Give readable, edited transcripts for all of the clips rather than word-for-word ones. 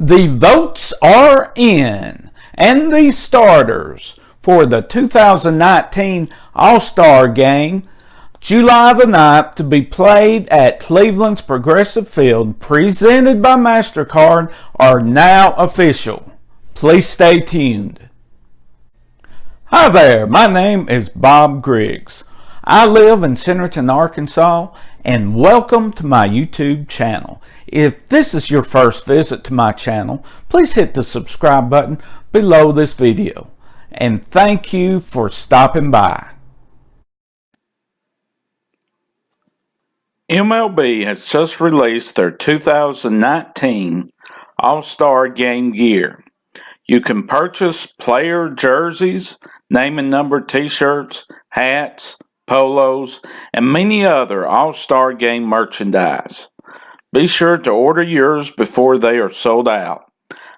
The votes are in, and the starters for the 2019 All Star Game, July the 9th, to be played at Cleveland's Progressive Field, presented by Mastercard, are now official. Please stay tuned. Hi there, my name is Bob Griggs. I live in Centerton, Arkansas, and welcome to my YouTube channel. If this is your first visit to my channel, please hit the subscribe button below this video. And thank you for stopping by. MLB has just released their 2019 All-Star Game gear. You can purchase player jerseys, name and number t-shirts, hats, polos, and many other All-Star Game merchandise. Be sure to order yours before they are sold out.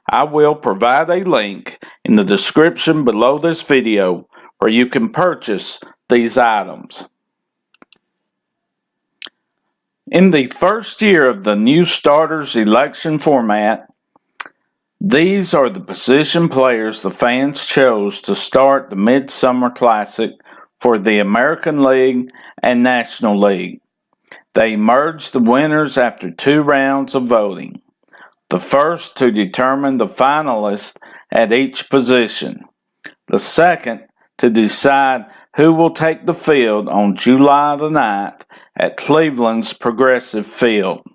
I will provide a link in the description below this video where you can purchase these items. In the first year of the new starters election format, these are the position players the fans chose to start the Midsummer Classic for the American League and National League. They emerged the winners after 2 rounds of voting, the first to determine the finalists at each position, the second to decide who will take the field on July the 9th at Cleveland's Progressive Field.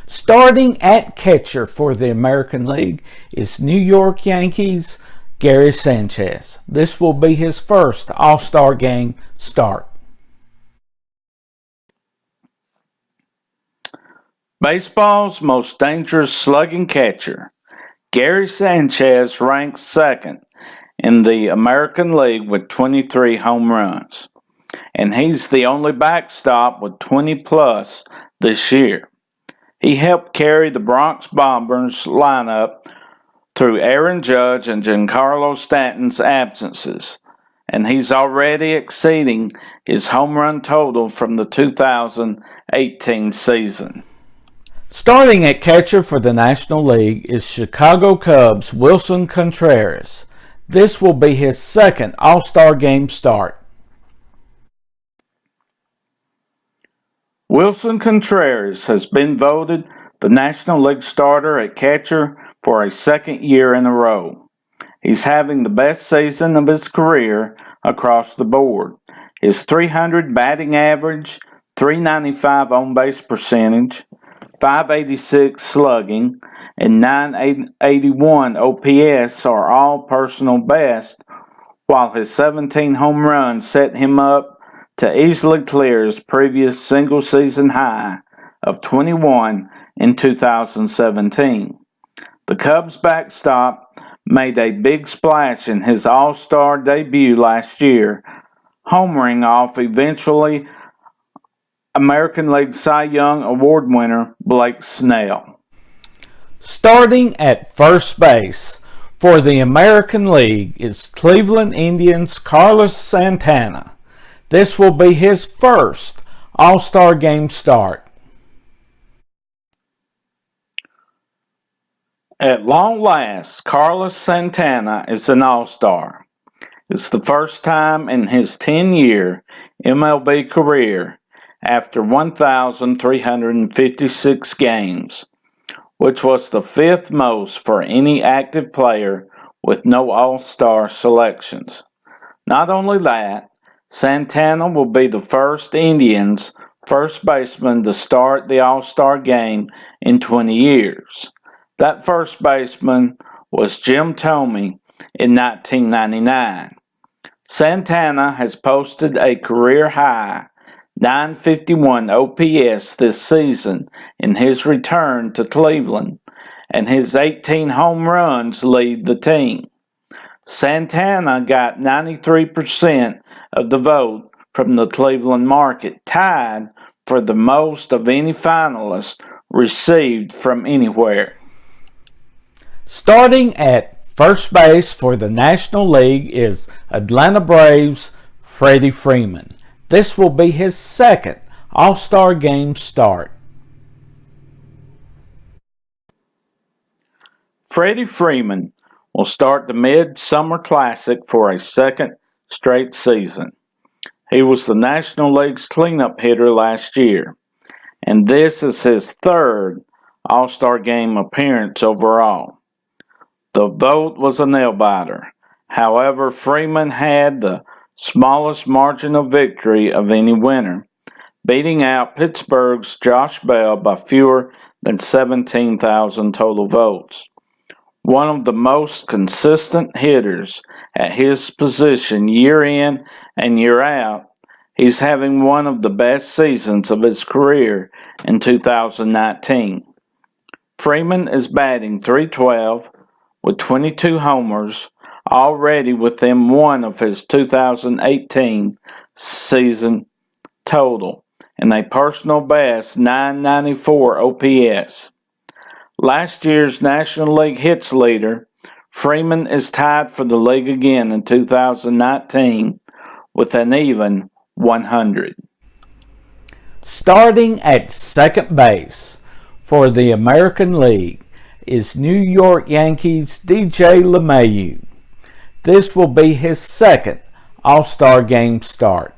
Starting at catcher for the American League is New York Yankees' Gary Sanchez. This will be his first All-Star Game start. Baseball's most dangerous slugging catcher, Gary Sanchez, ranks second in the American League with 23 home runs, and he's the only backstop with 20 plus this year. He helped carry the Bronx Bombers lineup through Aaron Judge and Giancarlo Stanton's absences, and he's already exceeding his home run total from the 2018 season. Starting at catcher for the National League is Chicago Cubs' Willson Contreras. This will be his second All-Star Game start. Willson Contreras has been voted the National League starter at catcher for a second year in a row. He's having the best season of his career across the board. His .300 batting average, .395 on-base percentage, .586 slugging, and .981 OPS are all personal best, while his 17 home runs set him up to easily clear his previous single-season high of 21 in 2017. The Cubs backstop made a big splash in his All-Star debut last year, homering off eventually American League Cy Young Award winner Blake Snell. Starting at first base for the American League is Cleveland Indians' Carlos Santana. This will be his first All-Star Game start. At long last, Carlos Santana is an All-Star. It's the first time in his 10-year MLB career after 1,356 games, which was the 5th most for any active player with no All-Star selections. Not only that, Santana will be the first Indians first baseman to start the All-Star Game in 20 years. That first baseman was Jim Thome in 1999. Santana has posted a career-high .951 OPS this season in his return to Cleveland, and his 18 home runs lead the team. Santana got 93% of the vote from the Cleveland market, tied for the most of any finalist received from anywhere. Starting at first base for the National League is Atlanta Braves' Freddie Freeman. This will be his second All-Star Game start. Freddie Freeman will start the Mid-Summer Classic for a second straight season. He was the National League's cleanup hitter last year, and this is his third All-Star Game appearance overall. The vote was a nail-biter. However, Freeman had the smallest margin of victory of any winner, beating out Pittsburgh's Josh Bell by fewer than 17,000 total votes. One of the most consistent hitters at his position year in and year out, he's having one of the best seasons of his career in 2019. Freeman is batting .312 with 22 homers, already within one of his 2018 season total, and a personal best .994 OPS. Last year's National League hits leader, Freeman is tied for the league again in 2019 with an even 100. Starting at second base for the American League is New York Yankees' DJ LeMahieu. This will be his second All-Star Game start.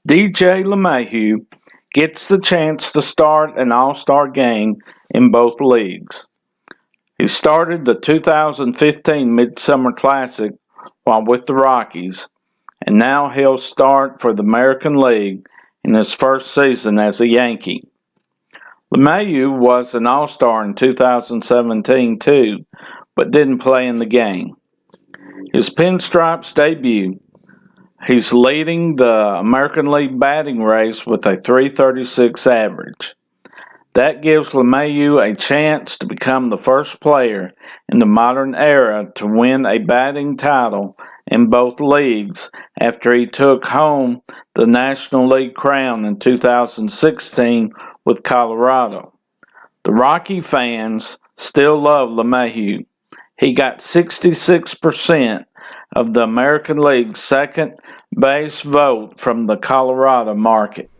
DJ LeMahieu gets the chance to start an All-Star Game in both leagues. He started the 2015 Midsummer Classic while with the Rockies, and now he'll start for the American League in his first season as a Yankee. LeMahieu was an All-Star in 2017 too, but didn't play in the game. His Pinstripes debut, he's leading the American League batting race with a .336 average. That gives LeMahieu a chance to become the first player in the modern era to win a batting title in both leagues after he took home the National League crown in 2016 with Colorado. The Rocky fans still love LeMahieu. He got 66% of the American League's second base vote from the Colorado market.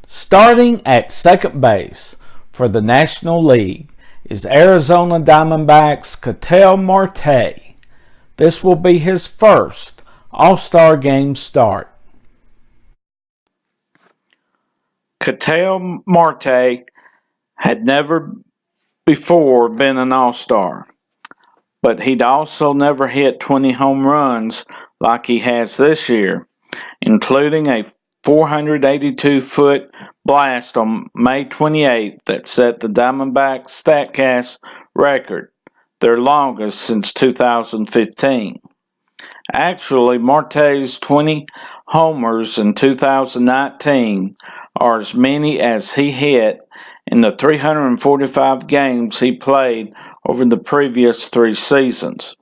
Starting at second base for the National League is Arizona Diamondbacks' Ketel Marte. This will be his first All-Star Game start. Ketel Marte had never before been an All-Star, but he'd also never hit 20 home runs like he has this year, including a 482-foot blast on May 28th that set the Diamondbacks StatCast record, their longest since 2015. Actually, Marte's 20 homers in 2019 are as many as he hit in the 345 games he played over the previous 3 seasons.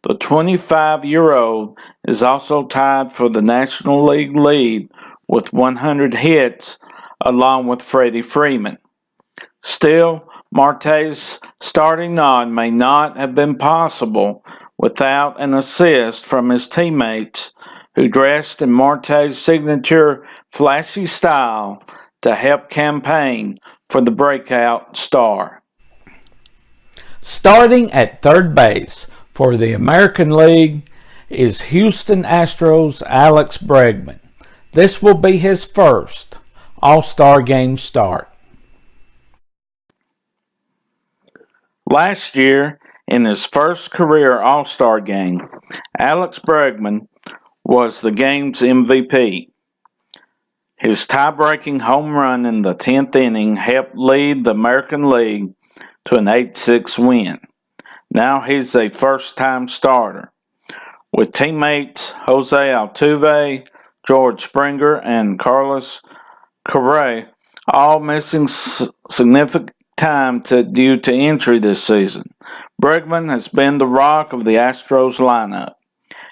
The 25-year-old is also tied for the National League lead with 100 hits along with Freddie Freeman. Still, Marte's starting nod may not have been possible without an assist from his teammates who dressed in Marte's signature flashy style to help campaign for the breakout star. Starting at third base for the American League is Houston Astros' Alex Bregman. This will be his first All-Star Game start. Last year, in his first career All-Star Game, Alex Bregman was the game's MVP. His tie-breaking home run in the 10th inning helped lead the American League to an 8-6 win. Now he's a first-time starter. With teammates Jose Altuve, George Springer, and Carlos Correa all missing significant time due to injury this season, Bregman has been the rock of the Astros lineup.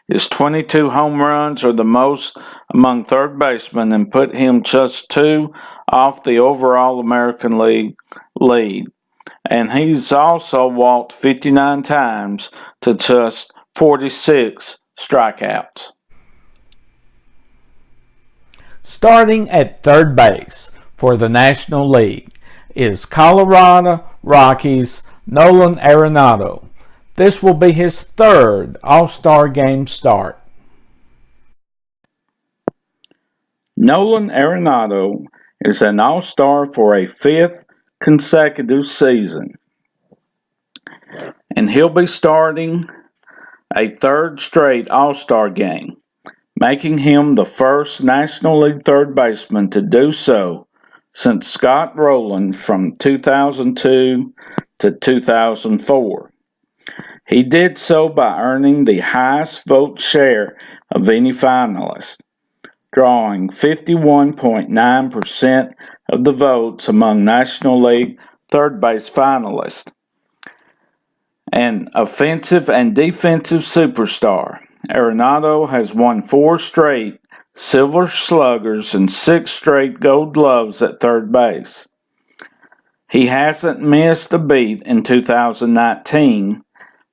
His 22 home runs are the most among third basemen and put him just 2 off the overall American League lead. And he's also walked 59 times to just 46 strikeouts. Starting at third base for the National League is Colorado Rockies Nolan Arenado. This will be his third All-Star Game start. Nolan Arenado is an All-Star for a fifth consecutive season, and he'll be starting a third straight All-Star Game, making him the first National League third baseman to do so since Scott Rowland from 2002 to 2004. He did so by earning the highest vote share of any finalist, drawing 51.9% of the votes among National League third base finalists. An offensive and defensive superstar, Arenado has won 4 straight Silver Sluggers and 6 straight Gold Gloves at third base. He hasn't missed a beat in 2019,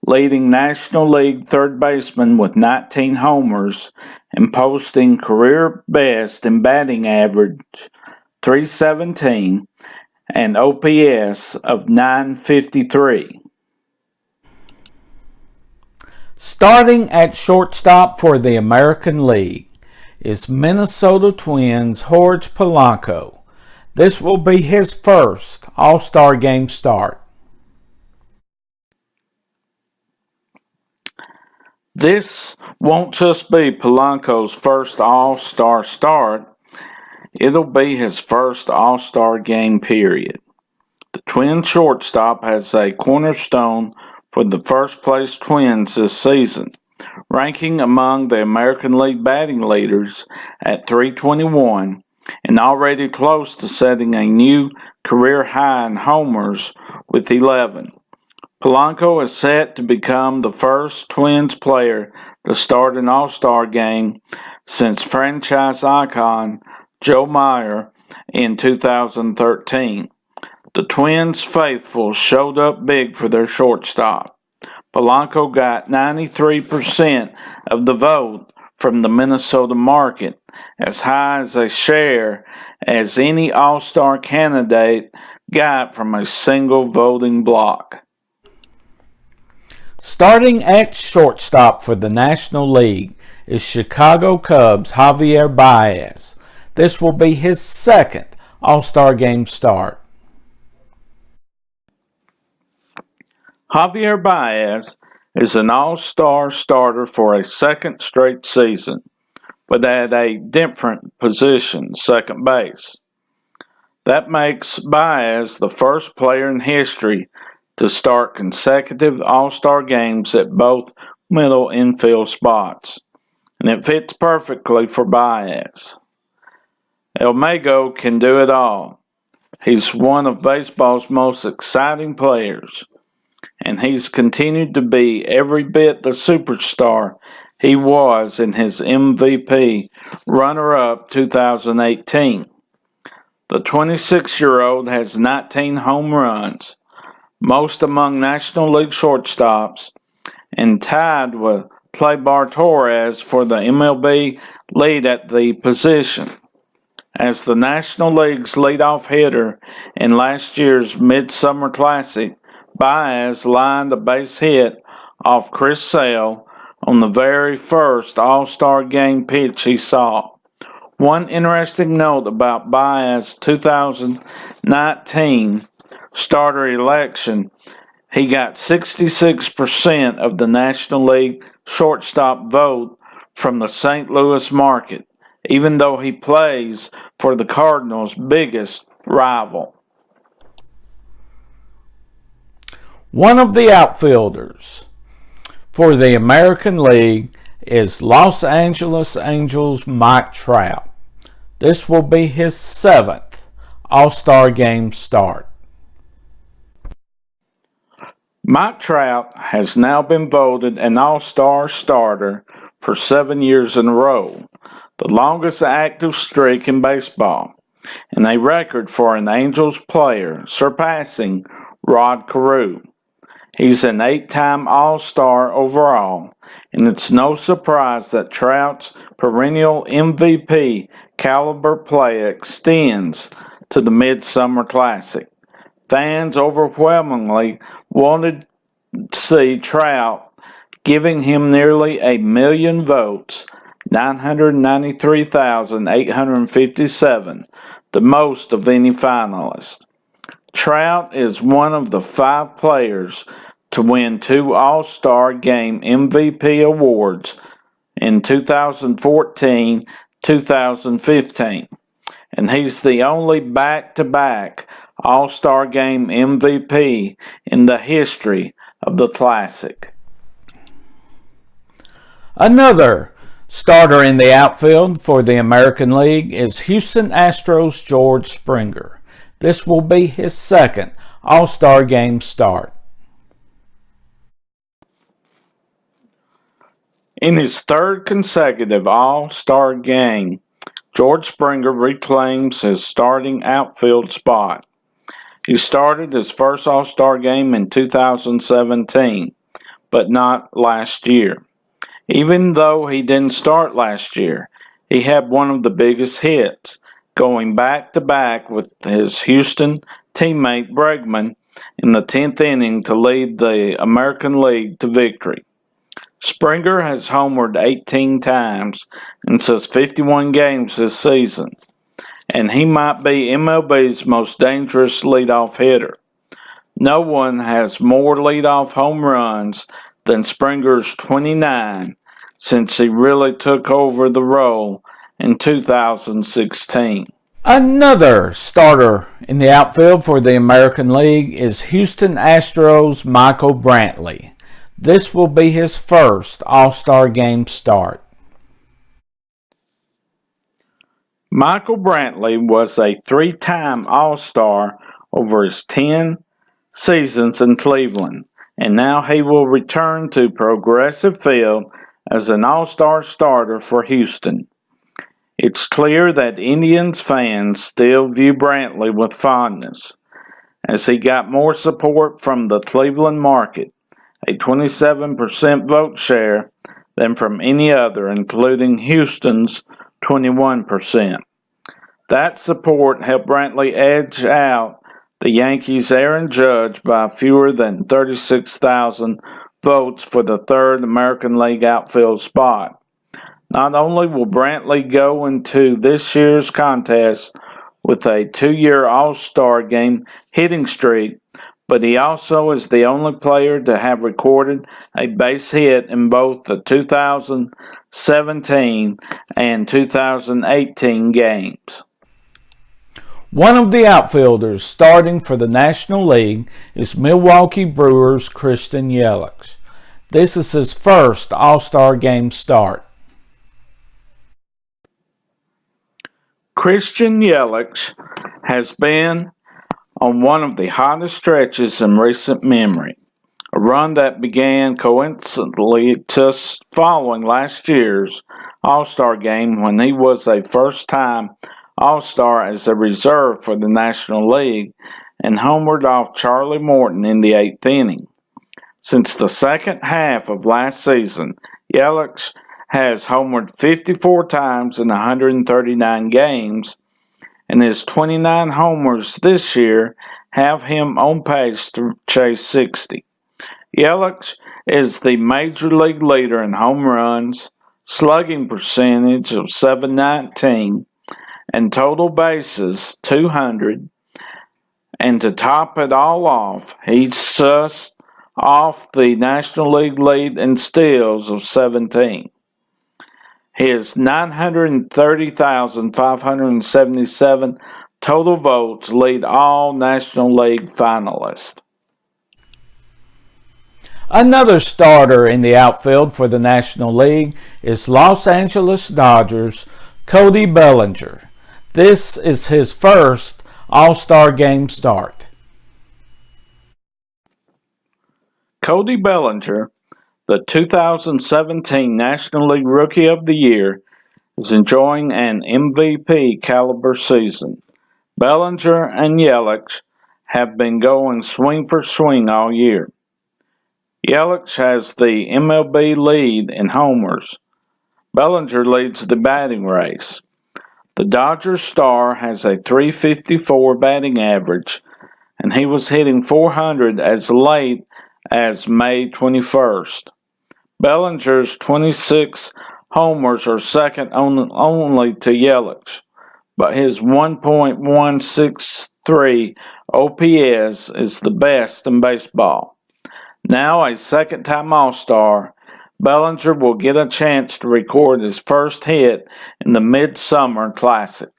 leading National League third baseman with 19 homers and posting career best in batting average .317 and OPS of .953. Starting at shortstop for the American League is Minnesota Twins' Jorge Polanco. This will be his first All-Star Game start. This won't just be Polanco's first All-Star start, it'll be his first All-Star Game period. The Twin shortstop has a cornerstone for the first-place Twins this season, ranking among the American League batting leaders at .321 and already close to setting a new career high in homers with 11. Polanco is set to become the first Twins player to start an All-Star Game since franchise icon Joe Meyer in 2013. The Twins faithful showed up big for their shortstop. Polanco got 93% of the vote from the Minnesota market, as high as a share as any All-Star candidate got from a single voting block. Starting at shortstop for the National League is Chicago Cubs' Javier Bias. This will be his second All-Star Game start. Javier Bias is an All-Star starter for a second straight season, but at a different position, second base. That makes Baez the first player in history to start consecutive All-Star games at both middle infield spots, and it fits perfectly for Baez. LeMahieu can do it all. He's one of baseball's most exciting players, and he's continued to be every bit the superstar he was in his MVP runner-up 2018. The 26-year-old has 19 home runs, most among National League shortstops, and tied with Gleyber Torres for the MLB lead at the position. As the National League's leadoff hitter in last year's Midsummer Classic, Baez lined a base hit off Chris Sale on the very first All-Star Game pitch he saw. One interesting note about Baez's 2019 starter election, he got 66% of the National League shortstop vote from the St. Louis market, even though he plays for the Cardinals' biggest rival. One of the outfielders for the American League is Los Angeles Angels' Mike Trout. This will be his 7th All-Star Game start. Mike Trout has now been voted an All-Star starter for 7 years in a row, the longest active streak in baseball, and a record for an Angels player, surpassing Rod Carew. He's an 8-time All-Star overall, and it's no surprise that Trout's perennial MVP caliber play extends to the Midsummer Classic. Fans overwhelmingly wanted to see Trout, giving him nearly 1,000,000 votes, 993,857, the most of any finalist. Trout is one of the 5 players to win 2 All Star Game MVP awards in 2014-2015, and he's the only back-to-back All Star Game MVP in the history of the Classic. Another starter in the outfield for the American League is Houston Astros' George Springer. This will be his second All-Star Game start. In his third consecutive All-Star Game, George Springer reclaims his starting outfield spot. He started his first All-Star Game in 2017, but not last year. Even though he didn't start last year, he had one of the biggest hits, going back-to-back with his Houston teammate Bregman in the 10th inning to lead the American League to victory. Springer has homered 18 times in just 51 games this season, and he might be MLB's most dangerous leadoff hitter. No one has more leadoff home runs than Springer's 29 since he really took over the role in 2016. Another starter in the outfield for the American League is Houston Astros' Michael Brantley. This will be his first All-Star Game start. Michael Brantley was a 3-time All-Star over his 10 seasons in Cleveland, and now he will return to Progressive Field as an All-Star starter for Houston. It's clear that Indians fans still view Brantley with fondness, as he got more support from the Cleveland market, a 27% vote share, than from any other, including Houston's 21%. That support helped Brantley edge out the Yankees' Aaron Judge by fewer than 36,000 votes for the third American League outfield spot. Not only will Brantley go into this year's contest with a 2-year All-Star Game hitting streak, but he also is the only player to have recorded a base hit in both the 2017 and 2018 games. One of the outfielders starting for the National League is Milwaukee Brewers' Christian Yelich. This is his first All-Star Game start. Christian Yelich has been on one of the hottest stretches in recent memory, a run that began coincidentally just following last year's All-Star Game when he was a first-time All-Star as a reserve for the National League and homered off Charlie Morton in the 8th inning. Since the second half of last season, Yelich has homered 54 times in 139 games, and his 29 homers this year have him on pace to chase 60. Yelich is the major league leader in home runs, slugging percentage of .719, and total bases 200. And to top it all off, he's just off the National League lead in steals of 17. His 930,577 total votes lead all National League finalists. Another starter in the outfield for the National League is Los Angeles Dodgers' Cody Bellinger. This is his first All-Star Game start. Cody Bellinger, the 2017 National League Rookie of the Year, is enjoying an MVP caliber season. Bellinger and Yelich have been going swing for swing all year. Yelich has the MLB lead in homers. Bellinger leads the batting race. The Dodgers star has a .354 batting average and he was hitting .400 as late as May 21st. Bellinger's 26 homers are second only to Yelich, but his 1.163 OPS is the best in baseball. Now a second-time All-Star, Bellinger will get a chance to record his first hit in the Midsummer Classic.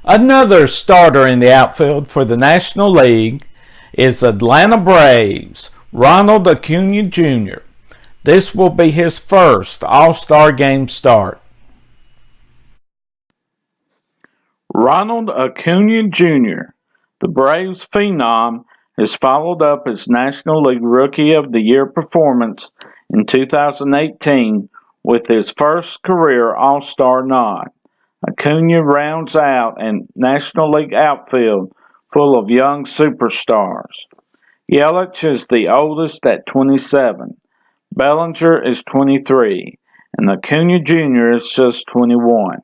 Another starter in the outfield for the National League is Atlanta Braves' Ronald Acuna Jr. This will be his first All-Star Game start. Ronald Acuna Jr., the Braves phenom, has followed up his National League Rookie of the Year performance in 2018 with his first career All-Star nod. Acuña rounds out a National League outfield full of young superstars. Yelich is the oldest at 27. Bellinger is 23, and Acuña Jr. is just 21.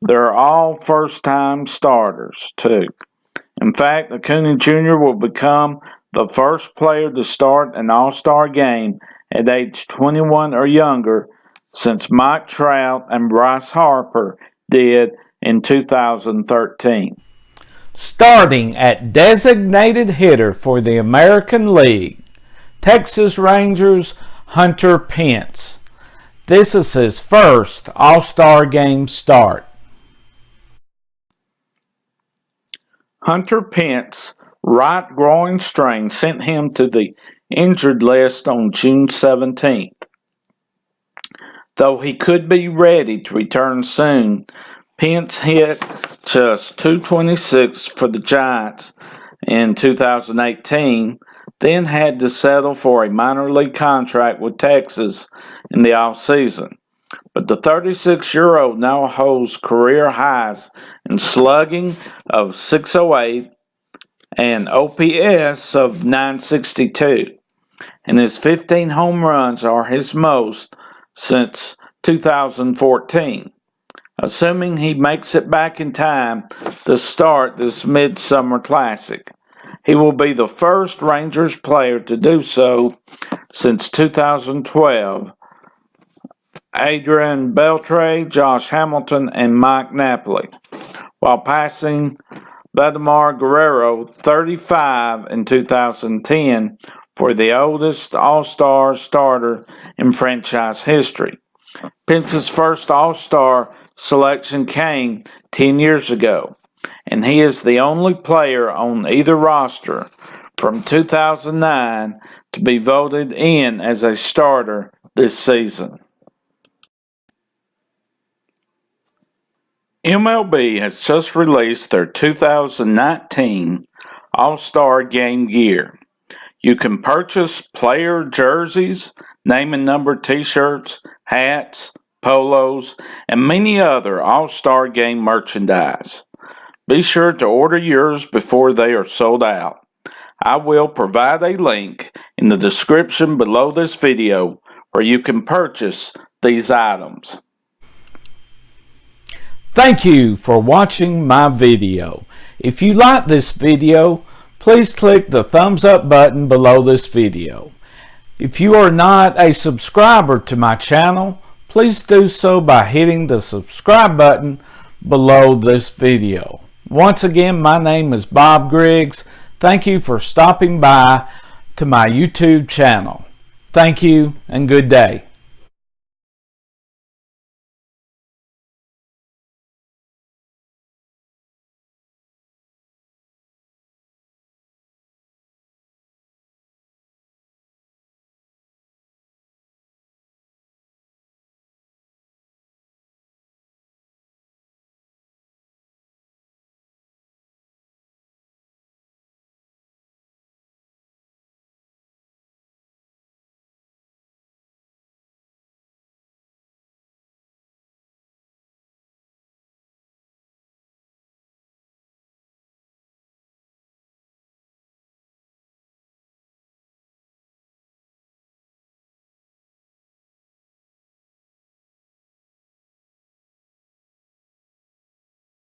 They're all first-time starters, too. In fact, Acuña Jr. will become the first player to start an All-Star game at age 21 or younger since Mike Trout and Bryce Harper did in 2013. Starting at designated hitter for the American League, Texas Rangers' Hunter Pence. This is his first All-Star Game start. Hunter Pence's right groin strain sent him to the injured list on June 17th. Though he could be ready to return soon, Pence hit just .226 for the Giants in 2018, then had to settle for a minor league contract with Texas in the offseason. But the 36-year-old now holds career highs in slugging of .608 and OPS of .962, and his 15 home runs are his most since 2014. Assuming he makes it back in time to start this Midsummer Classic, he will be the first Rangers player to do so since 2012. Adrian Beltre, Josh Hamilton, and Mike Napoli, while passing Vladimir Guerrero, 35, in 2010 for the oldest All-Star starter in franchise history. Pence's first All-Star selection came 10 years ago, and he is the only player on either roster from 2009 to be voted in as a starter this season. MLB has just released their 2019 All-Star Game gear. You can purchase player jerseys, name and number t-shirts, hats, polos, and many other All-Star Game merchandise. Be sure to order yours before they are sold out. I will provide a link in the description below this video where you can purchase these items. Thank you for watching my video. If you like this video, please click the thumbs up button below this video. If you are not a subscriber to my channel, please do so by hitting the subscribe button below this video. Once again, my name is Bob Griggs. Thank you for stopping by to my YouTube channel. Thank you and good day.